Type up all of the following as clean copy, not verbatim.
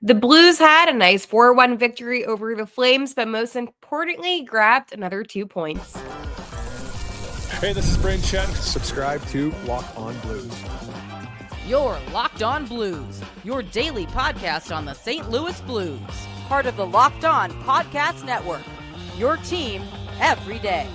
The Blues had a nice 4-1 victory over the Flames, but most importantly, grabbed another 2 points. Hey, this is Brain Chen. Subscribe to Locked On Blues. You're Locked On Blues, your daily podcast on the St. Louis Blues. Part of the Locked On Podcast Network, your team every day.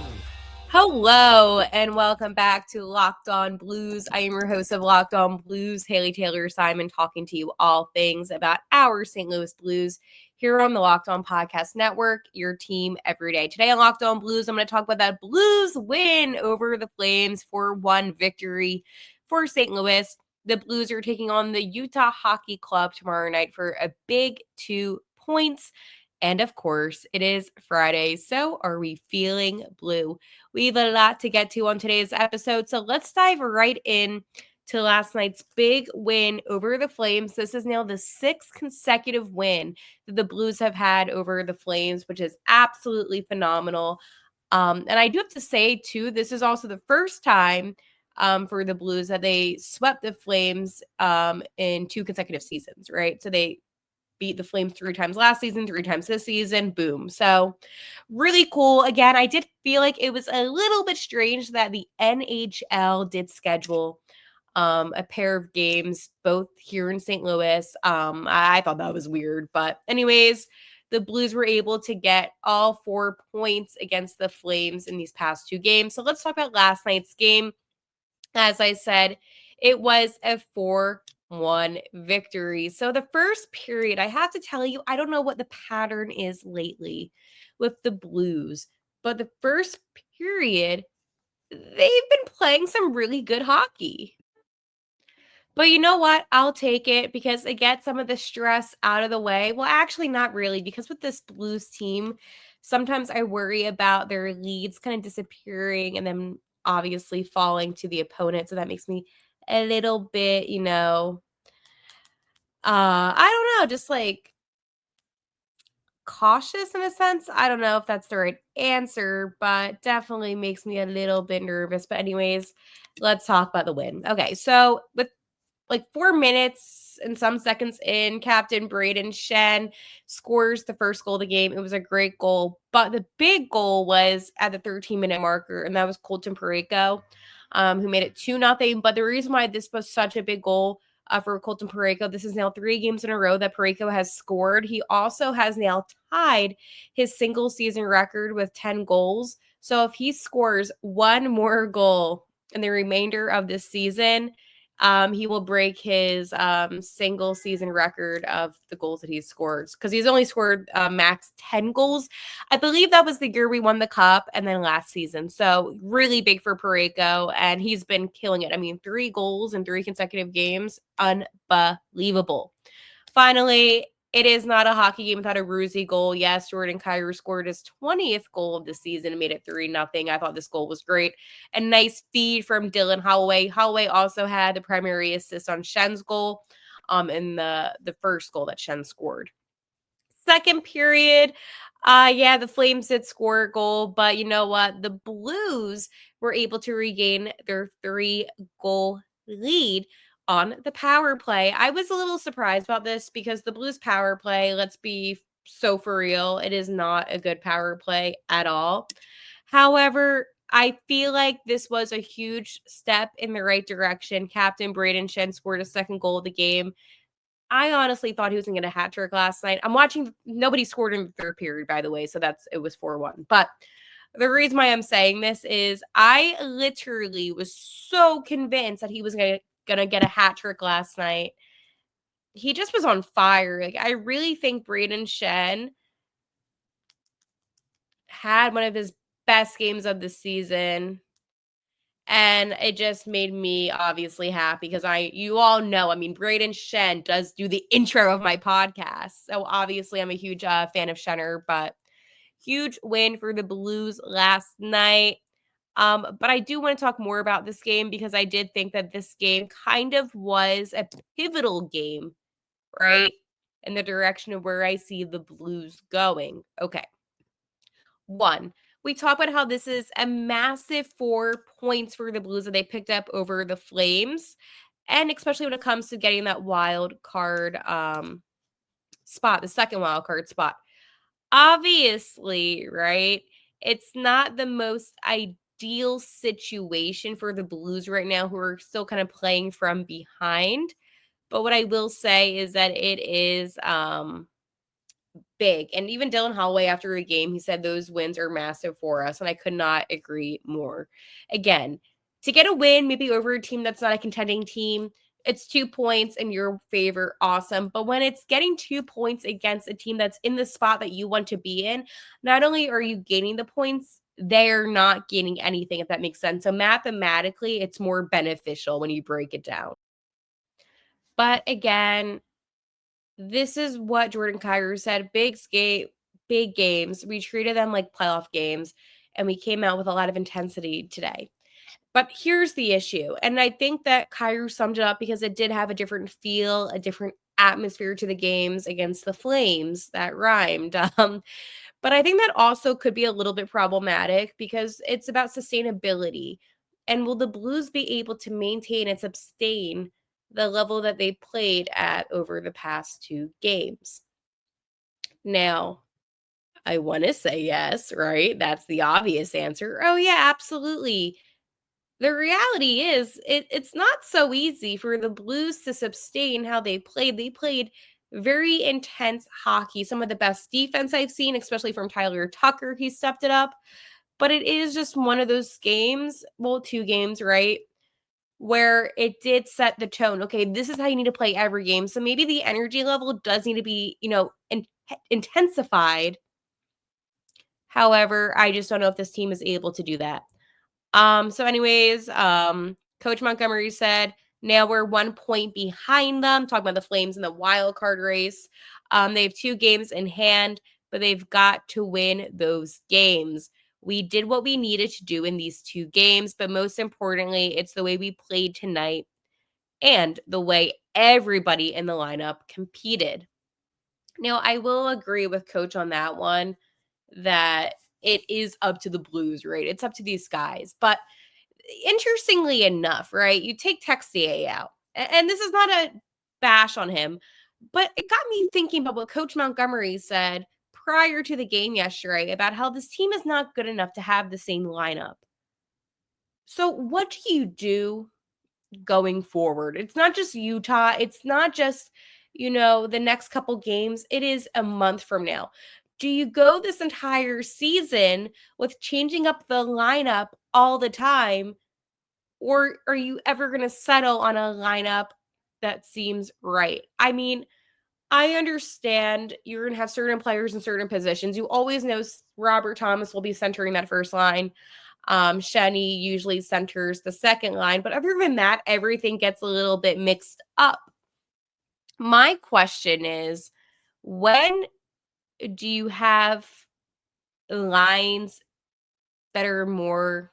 Hello, and welcome back to Locked On Blues. I am your host of Locked On Blues, Haley Taylor Simon, talking to you all things about our St. Louis Blues here on the Locked On Podcast Network, your team every day. Today on Locked On Blues, I'm going to talk about that Blues win over the Flames, 4-1 victory for St. Louis. The Blues are taking on the Utah Hockey Club tomorrow night for a big 2 points. And of course, it is Friday, so are we feeling blue? We have a lot to get to on today's episode, so let's dive right in to last night's big win over the Flames. This is now the 6th consecutive win that the Blues have had over the Flames, which is absolutely phenomenal. And I do have to say, too, this is also the first time for the Blues that they swept the Flames in 2 consecutive seasons, right? So they beat the Flames 3 times last season, 3 times this season. Boom. So really cool. Again, I did feel like it was a little bit strange that the NHL did schedule a pair of games both here in St. Louis. I thought that was weird. But anyways, the Blues were able to get all 4 points against the Flames in these past 2 games. So let's talk about last night's game. As I said, it was a 4-1 victory. So the first period, I have to tell you, I don't know what the pattern is lately with the Blues, but the first period, they've been playing some really good hockey. But you know what? I'll take it because it gets some of the stress out of the way. Well, actually, not really, because with this Blues team, sometimes I worry about their leads kind of disappearing and then obviously falling to the opponent. So that makes me a little bit, I don't know, just like cautious in a sense. I don't know if that's the right answer, but definitely makes me a little bit nervous. But, anyways, let's talk about the win. Okay, so with like 4 minutes and some seconds in, Captain Braden Shen scores the first goal of the game. It was a great goal, but the big goal was at the 13-minute marker, and that was Colton Parayko, who made it 2-0. But the reason why this was such a big goal for Colton Parayko, this is now 3 games in a row that Parayko has scored. He also has now tied his single season record with 10 goals. So if he scores one more goal in the remainder of this season, he will break his single season record of the goals that he's scored, because he's only scored max 10 goals. I believe that was the year we won the cup and then last season. So really big for Parayko, and he's been killing it. I mean, 3 goals in 3 consecutive games. Unbelievable. Finally, it is not a hockey game without a Ruzi goal. Yes, Jordan Kyrou scored his 20th goal of the season and made it 3-0. I thought this goal was great. A nice feed from Dylan Holloway. Holloway also had the primary assist on Shen's goal in the first goal that Shen scored. Second period, the Flames did score a goal, but you know what? The Blues were able to regain their 3-goal lead on the power play. I was a little surprised about this because the Blues power play, let's be so for real, it is not a good power play at all. However, I feel like this was a huge step in the right direction. Captain Braden Shen scored a second goal of the game. I honestly thought he was going to get a hat trick last night. I'm watching, nobody scored in the third period, by the way, so it was 4-1. But the reason why I'm saying this is I literally was so convinced that he was going to get a hat trick last night. He just was on fire. Like, I really think Braden Shen had one of his best games of the season. And it just made me obviously happy because you all know, I mean, Braden Shen does do the intro of my podcast. So obviously I'm a huge fan of Shenner, but huge win for the Blues last night. But I do want to talk more about this game because I did think that this game kind of was a pivotal game, right? In the direction of where I see the Blues going. Okay. 1, we talk about how this is a massive 4 points for the Blues that they picked up over the Flames. And especially when it comes to getting that wild card spot, the second wild card spot. Obviously, right? It's not the most ideal situation for the Blues right now, who are still kind of playing from behind. But what I will say is that it is big. And even Dylan Holloway, after the game, he said those wins are massive for us. And I could not agree more. Again, to get a win, maybe over a team that's not a contending team, it's 2 points in your favor. Awesome. But when it's getting 2 points against a team that's in the spot that you want to be in, not only are you gaining the points, they're not gaining anything, if that makes sense. So mathematically, it's more beneficial when you break it down. But again, this is what Jordan Kyrou said. Big games. We treated them like playoff games, and we came out with a lot of intensity today. But here's the issue. And I think that Kyrou summed it up because it did have a different feel, a different atmosphere to the games against the Flames. That rhymed. But I think that also could be a little bit problematic because it's about sustainability. And will the Blues be able to maintain and sustain the level that they played at over the past 2 games? Now, I want to say yes, right? That's the obvious answer. Oh, yeah, absolutely. The reality is, it's not so easy for the Blues to sustain how they played. They played very intense hockey, some of the best defense I've seen, especially from Tyler Tucker. He stepped it up. But it is just one of those games, well, 2 games, right? Where it did set the tone. Okay, this is how you need to play every game. So maybe the energy level does need to be, intensified. However, I just don't know if this team is able to do that. So anyways, Coach Montgomery said, now we're 1 point behind them, talking about the Flames in the wild card race. They have 2 games in hand, but they've got to win those games. We did what we needed to do in these 2 games, but most importantly, it's the way we played tonight and the way everybody in the lineup competed. Now, I will agree with Coach on that one that it is up to the Blues, right? It's up to these guys. But interestingly enough, right, you take Texier out, and this is not a bash on him, but it got me thinking about what Coach Montgomery said prior to the game yesterday about how this team is not good enough to have the same lineup. So what do you do going forward? It's not just Utah. It's not just, the next couple games. It is a month from now. Do you go this entire season with changing up the lineup all the time? Or are you ever going to settle on a lineup that seems right? I mean, I understand you're going to have certain players in certain positions. You always know Robert Thomas will be centering that first line. Shenny usually centers the second line. But other than that, everything gets a little bit mixed up. My question is, when do you have lines that are more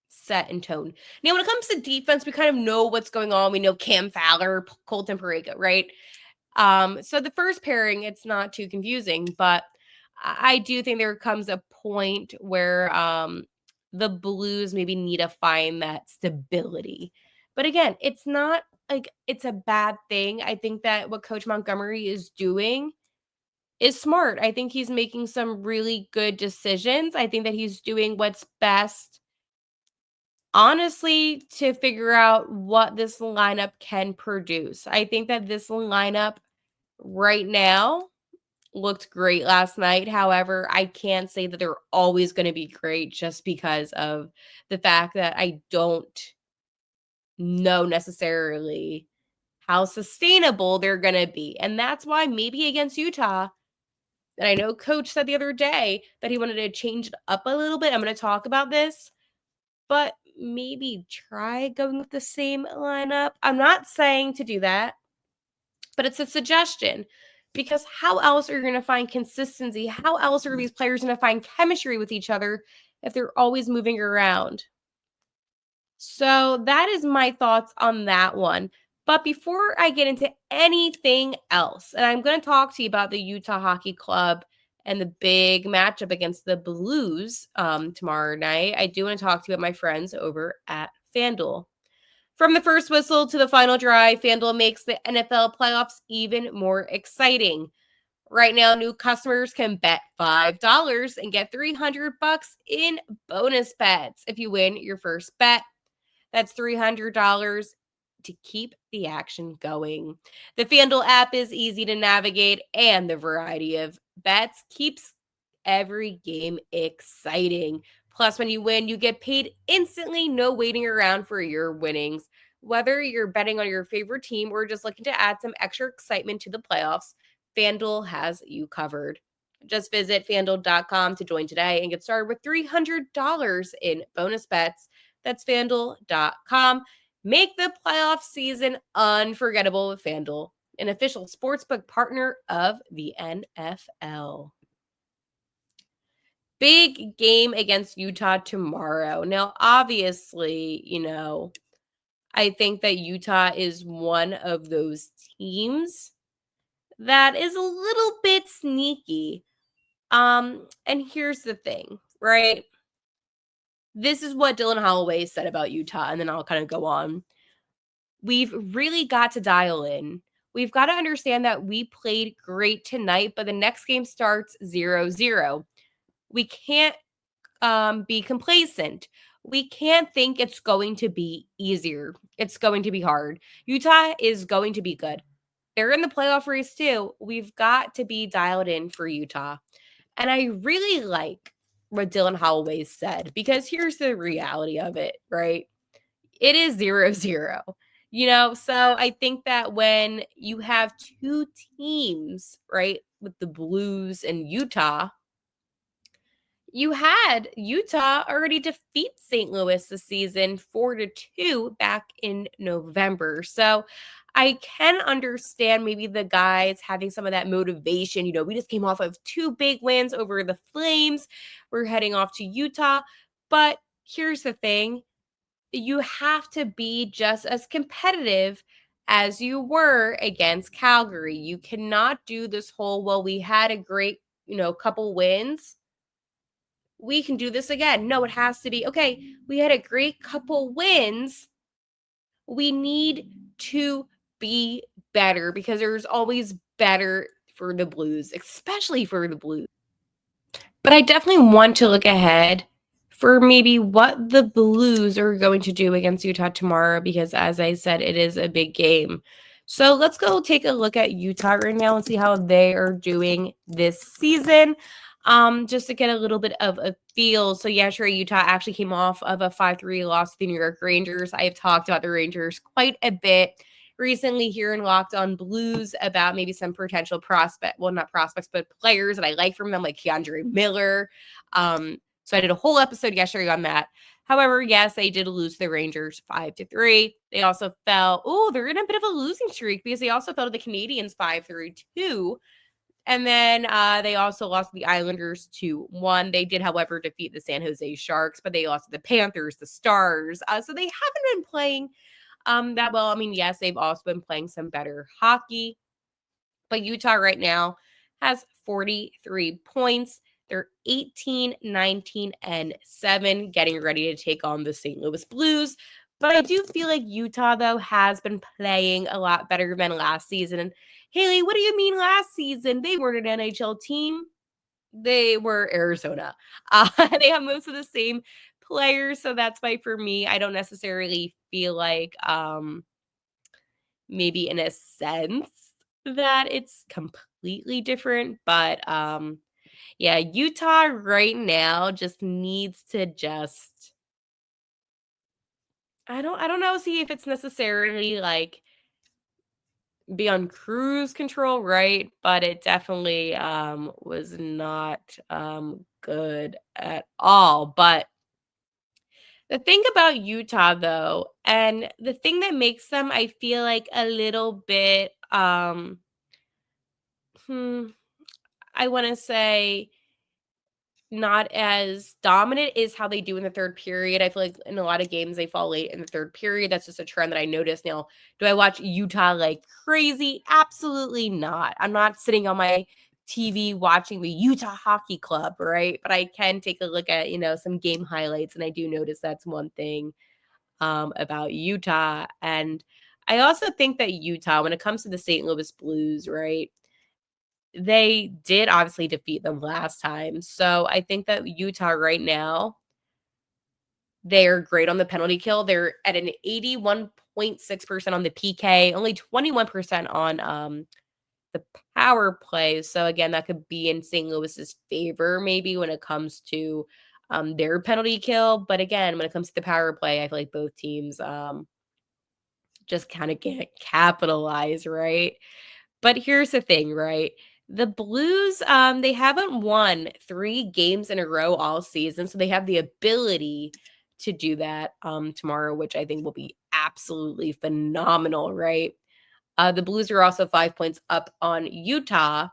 set in tone? Now, when it comes to defense, we kind of know what's going on. We know Cam Fowler, Colton Parayko, right? So the first pairing, it's not too confusing, but I do think there comes a point where the Blues maybe need to find that stability. But again, it's not like it's a bad thing. I think that what Coach Montgomery is doing is smart. I think he's making some really good decisions. I think that he's doing what's best, honestly, to figure out what this lineup can produce. I think that this lineup right now looked great last night. However, I can't say that they're always going to be great just because of the fact that I don't know necessarily how sustainable they're going to be. And that's why maybe against Utah, and I know Coach said the other day that he wanted to change it up a little bit. I'm going to talk about this, but maybe try going with the same lineup. I'm not saying to do that, but it's a suggestion, because how else are you going to find consistency? How else are these players going to find chemistry with each other if they're always moving around? So that is my thoughts on that one. But before I get into anything else, and I'm going to talk to you about the Utah Hockey Club and the big matchup against the Blues tomorrow night, I do want to talk to you about my friends over at FanDuel. From the first whistle to the final drive, FanDuel makes the NFL playoffs even more exciting. Right now, new customers can bet $5 and get $300 in bonus bets if you win your first bet. That's $300 to keep the action going. The FanDuel app is easy to navigate, and the variety of bets keeps every game exciting. Plus, when you win, you get paid instantly, no waiting around for your winnings. Whether you're betting on your favorite team or just looking to add some extra excitement to the playoffs, FanDuel has you covered. Just visit fanduel.com to join today and get started with $300 in bonus bets. That's fanduel.com. Make the playoff season unforgettable with FanDuel, an official sportsbook partner of the NFL. Big game against Utah tomorrow. Now, obviously, I think that Utah is one of those teams that is a little bit sneaky. And here's the thing, right? This is what Dylan Holloway said about Utah, and then I'll kind of go on. We've really got to dial in. We've got to understand that we played great tonight, but the next game starts 0-0. We can't be complacent. We can't think it's going to be easier. It's going to be hard. Utah is going to be good. They're in the playoff race too. We've got to be dialed in for Utah. And I really like what Dylan Holloway said, because here's the reality of it, right? It is 0-0. So I think that when you have two teams, right, with the Blues and Utah, you had Utah already defeat St. Louis this season 4-2 back in November. So I can understand maybe the guys having some of that motivation. We just came off of two big wins over the Flames. We're heading off to Utah. But here's the thing. You have to be just as competitive as you were against Calgary. You cannot do this whole, well, we had a great, couple wins, we can do this again. No, it has to be, okay, we had a great couple wins. We need to be better, because there's always better for the Blues, especially for the Blues. But I definitely want to look ahead for maybe what the Blues are going to do against Utah tomorrow, because as I said, it is a big game. So let's go take a look at Utah right now and see how they are doing this season. Just to get a little bit of a feel. So yeah, sure, Utah actually came off of a 5-3 loss to the New York Rangers. I have talked about the Rangers quite a bit recently here in Locked On Blues about maybe some potential not prospects, but players that I like from them, like Keandre Miller. So I did a whole episode yesterday on that. However, yes, they did lose to the Rangers 5-3. They also fell. Oh, they're in a bit of a losing streak, because they also fell to the Canadiens 5-3 too. And then they also lost to the Islanders 2-1. They did, however, defeat the San Jose Sharks, but they lost to the Panthers, the Stars. So they haven't been playing that well. I mean, yes, they've also been playing some better hockey. But Utah right now has 43 points. They're 18, 19, and 7, getting ready to take on the St. Louis Blues. But I do feel like Utah, though, has been playing a lot better than last season. And Haley, what do you mean last season? They weren't an NHL team. They were Arizona. They have most of the same players. So that's why, for me, I don't necessarily feel like maybe in a sense that it's completely different. But yeah, Utah right now just needs to I don't know, see if it's necessarily like be on cruise control, right? But it definitely was not good at all. But the thing about Utah, though, and the thing that makes them, I feel like, a little bit I want to say not as dominant, is how they do in the third period. I feel like in a lot of games they fall late in the third period. That's just a trend that I noticed. Now, do I watch Utah like crazy? Absolutely not. I'm not sitting on my TV watching the Utah Hockey Club, right? But I can take a look at, some game highlights, and I do notice that's one thing about Utah. And I also think that Utah, when it comes to the St. Louis Blues, right, they did obviously defeat them last time. So I think that Utah right now, they're great on the penalty kill. They're at an 81.6% on the PK, only 21% on the power play. So again, that could be in St. Louis's favor maybe when it comes to their penalty kill. But again, when it comes to the power play, I feel like both teams just kind of can't capitalize, right? But here's the thing, right? The Blues, they haven't won 3 games in a row all season, so they have the ability to do that tomorrow, which I think will be absolutely phenomenal, right? The Blues are also 5 points up on Utah.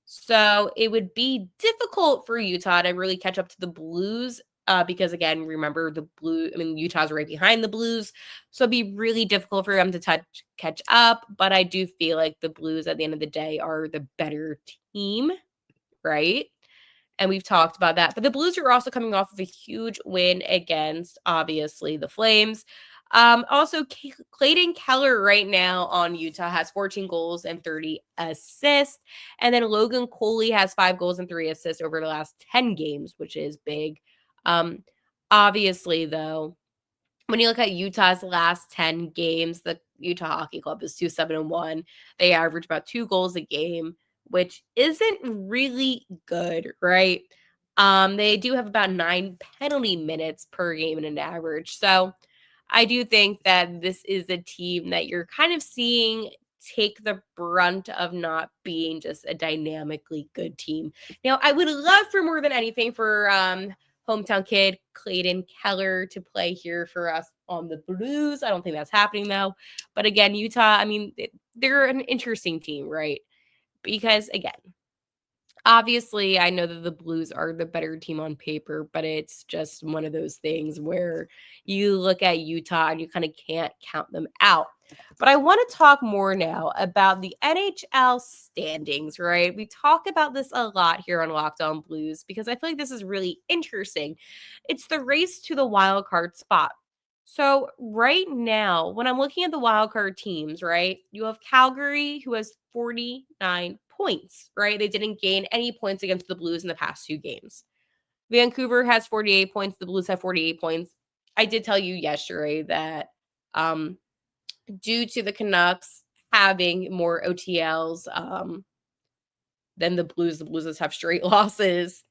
So it would be difficult for Utah to really catch up to the Blues because, again, remember Utah's right behind the Blues. So it'd be really difficult for them to catch up. But I do feel like the Blues at the end of the day are the better team, right? And we've talked about that. But the Blues are also coming off of a huge win against, obviously, the Flames. Also, Clayton Keller right now on Utah has 14 goals and 30 assists. And then Logan Coley has 5 goals and 3 assists over the last 10 games, which is big. Obviously, though, when you look at Utah's last 10 games, the Utah Hockey Club is 2-7-1. They average about 2 goals a game, which isn't really good, right? They do have about 9 penalty minutes per game in an average. So I do think that this is a team that you're kind of seeing take the brunt of not being just a dynamically good team. Now, I would love for more than anything for hometown kid Clayton Keller to play here for us on the Blues. I don't think that's happening though. But again, Utah, I mean, they're an interesting team, right? Because again, obviously, I know that the Blues are the better team on paper, but it's just one of those things where you look at Utah and you kind of can't count them out. But I want to talk more now about the NHL standings, right? We talk about this a lot here on Locked On Blues because I feel like this is really interesting. It's the race to the wild card spot. So right now, when I'm looking at the wild card teams, right, you have Calgary who has 49 points, right? They didn't gain any points against the Blues in the past 2 games. Vancouver has 48 points. The Blues have 48 points. I did tell you yesterday that due to the Canucks having more OTLs than the Blues just have straight losses.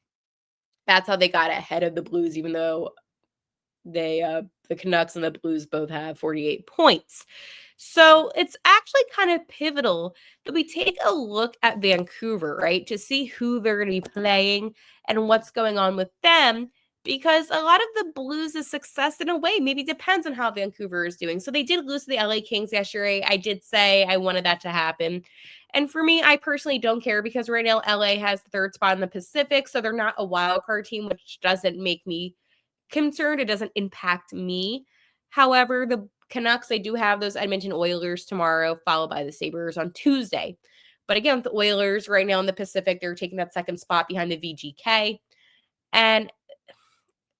That's how they got ahead of the Blues, even though the Canucks and the Blues both have 48 points. So it's actually kind of pivotal that we take a look at Vancouver, right, to see who they're going to be playing and what's going on with them. Because a lot of the Blues' success, in a way, maybe depends on how Vancouver is doing. So they did lose to the LA Kings yesterday. I did say I wanted that to happen. And for me, I personally don't care because right now LA has the 3rd spot in the Pacific. So they're not a wild card team, which doesn't make me concerned. It doesn't impact me. However, the Canucks, they do have those Edmonton Oilers tomorrow, followed by the Sabres on Tuesday. But again, with the Oilers right now in the Pacific, they're taking that 2nd spot behind the VGK. And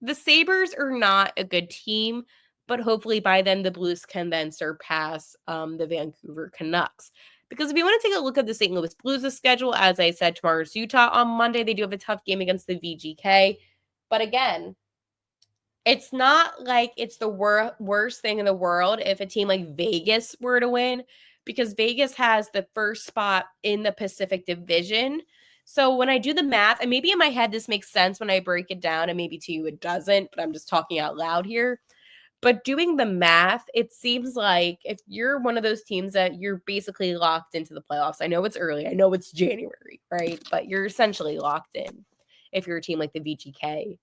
the Sabres are not a good team, but hopefully by then the Blues can then surpass the Vancouver Canucks. Because if you want to take a look at the St. Louis Blues' schedule, as I said, tomorrow's Utah. On Monday, they do have a tough game against the VGK. But again, it's not like it's the worst thing in the world if a team like Vegas were to win, because Vegas has the 1st spot in the Pacific Division. So when I do the math, and maybe in my head this makes sense when I break it down, and maybe to you it doesn't, but I'm just talking out loud here. But doing the math, it seems like if you're one of those teams that you're basically locked into the playoffs. I know it's early. I know it's January, right? But you're essentially locked in if you're a team like the VGK.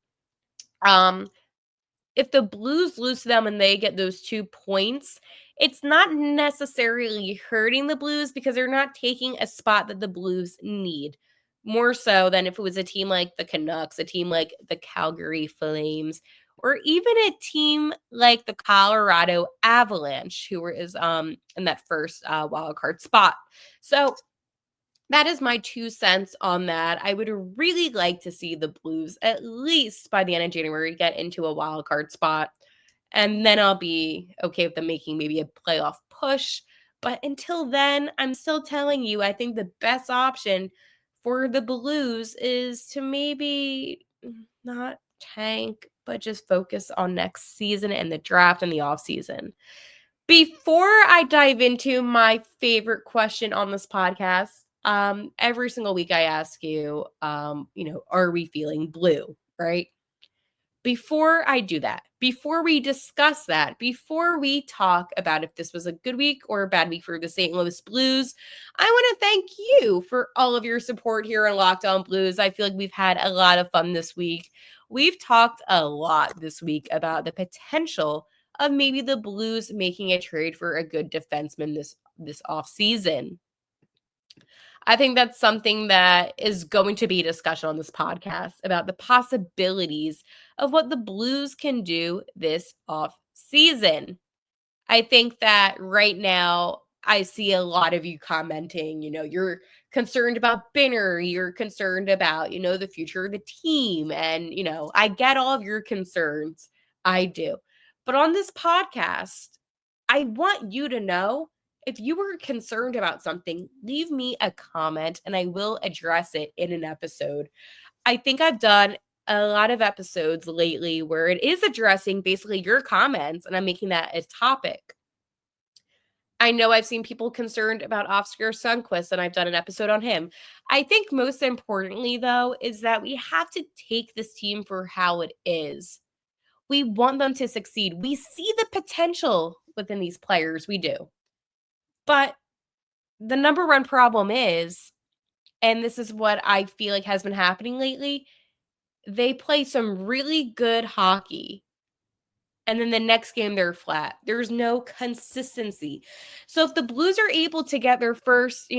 If the Blues lose to them and they get those 2 points, it's not necessarily hurting the Blues because they're not taking a spot that the Blues need. More so than if it was a team like the Canucks, a team like the Calgary Flames, or even a team like the Colorado Avalanche, who is in that first wild card spot. So that is my 2 cents on that. I would really like to see the Blues, at least by the end of January, get into a wild card spot. And then I'll be okay with them making maybe a playoff push. But until then, I'm still telling you, I think the best option for the Blues is to maybe not tank, but just focus on next season and the draft and the offseason. Before I dive into my favorite question on this podcast, every single week I ask you, are we feeling blue, right? Before I do that, before we discuss that, before we talk about if this was a good week or a bad week for the St. Louis Blues, I want to thank you for all of your support here on Locked On Blues. I feel like we've had a lot of fun this week. We've talked a lot this week about the potential of maybe the Blues making a trade for a good defenseman this offseason. I think that's something that is going to be a discussion on this podcast about the possibilities of what the Blues can do this off season. I think that right now I see a lot of you commenting, you're concerned about Binner, you're concerned about, the future of the team. And, I get all of your concerns. I do. But on this podcast, I want you to know if you were concerned about something, leave me a comment and I will address it in an episode. I think I've done a lot of episodes lately where it is addressing basically your comments and I'm making that a topic. I know I've seen people concerned about Oscar Sundqvist, and I've done an episode on him. I think most importantly, though, is that we have to take this team for how it is. We want them to succeed. We see the potential within these players. We do. But the number one problem is, and this is what I feel like has been happening lately, they play some really good hockey. And then the next game, they're flat. There's no consistency. So if the Blues are able to get their first,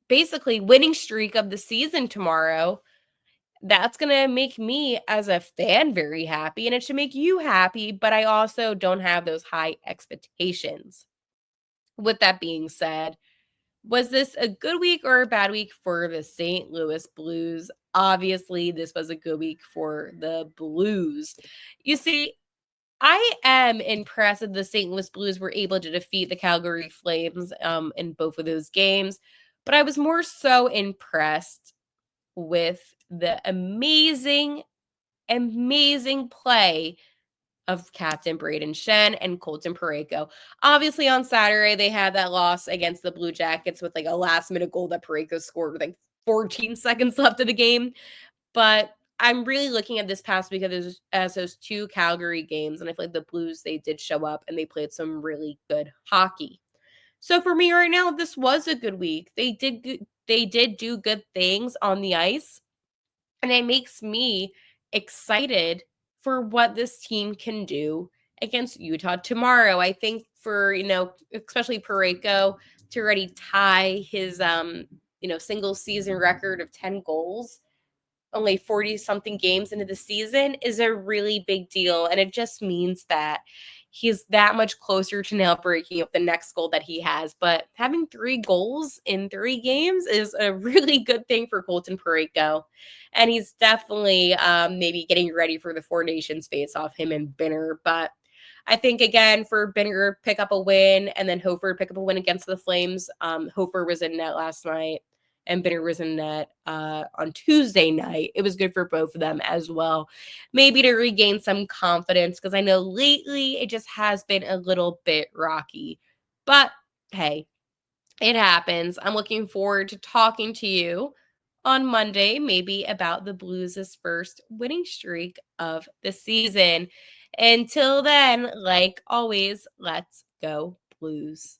basically winning streak of the season tomorrow, that's going to make me as a fan very happy. And it should make you happy. But I also don't have those high expectations. With that being said, was this a good week or a bad week for the St. Louis Blues? Obviously, this was a good week for the Blues. You see, I am impressed that the St. Louis Blues were able to defeat the Calgary Flames in both of those games, but I was more so impressed with the amazing, amazing play of Captain Braden Shen and Colton Parayko. Obviously, on Saturday, they had that loss against the Blue Jackets with like a last-minute goal that Parayko scored with like 14 seconds left of the game. But I'm really looking at this past week as those two Calgary games, and I feel like the Blues, they did show up and they played some really good hockey. So for me right now, this was a good week. They did do good things on the ice, and it makes me excited for what this team can do against Utah tomorrow. I think for, especially Parayko to already tie his single season record of 10 goals only 40 something games into the season is a really big deal. And it just means that he's that much closer to now breaking up the next goal that he has. But having 3 goals in 3 games is a really good thing for Colton Parayko. And he's definitely maybe getting ready for the Four Nations face off, him and Binner. But I think, again, for Binner pick up a win and then Hofer pick up a win against the Flames. Hofer was in net last night and Binner was in net on Tuesday night. It was good for both of them as well. Maybe to regain some confidence, because I know lately it just has been a little bit rocky. But hey, it happens. I'm looking forward to talking to you on Monday, maybe about the Blues' first winning streak of the season. Until then, like always, let's go Blues.